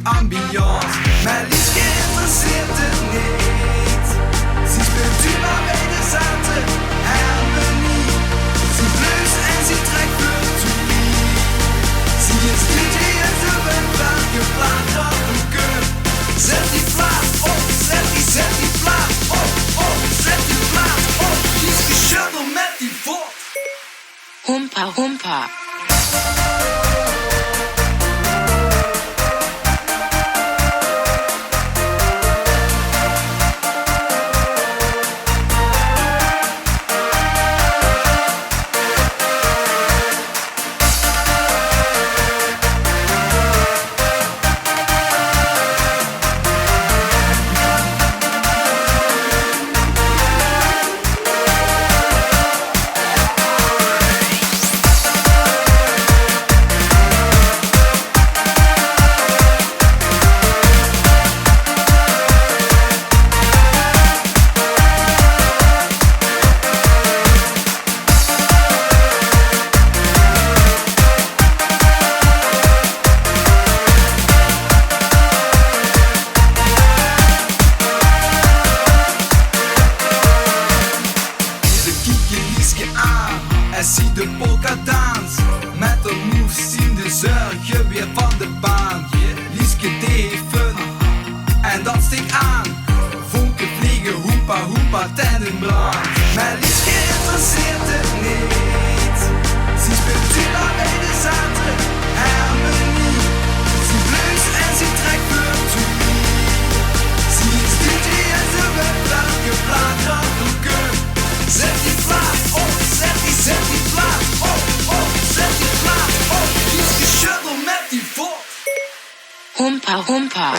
ambiance. Mijn liefje interesseert het niet. Ze speelt tuba bij de zaten harmonie. Ze blues en ze trekt virtuie. Ze is DJ en ze bent vaak geplaatst op een keur. Zet die plaat op, zet die plaat op, zet die plaat op. Die is geschuddeld met die vod. Humpa, humpa. En zie de polka dans. Met de moves zien de zorgen weer van de baan. Lieske deed fun en dat steekt aan. Vonken vliegen, hoepa hoepa ten in brand. Maar Lieske interesseert het niet. Ze speelt tuba bij de zaten harmonie. Ze blues en ze trekt virtuie. Ze is DJ en ze werd vaak geplaatst op een keur. Zet die plaat op, zet die plaat op, zet die plaat op. Die is geschuddeld met die vod. Humpa, humpa.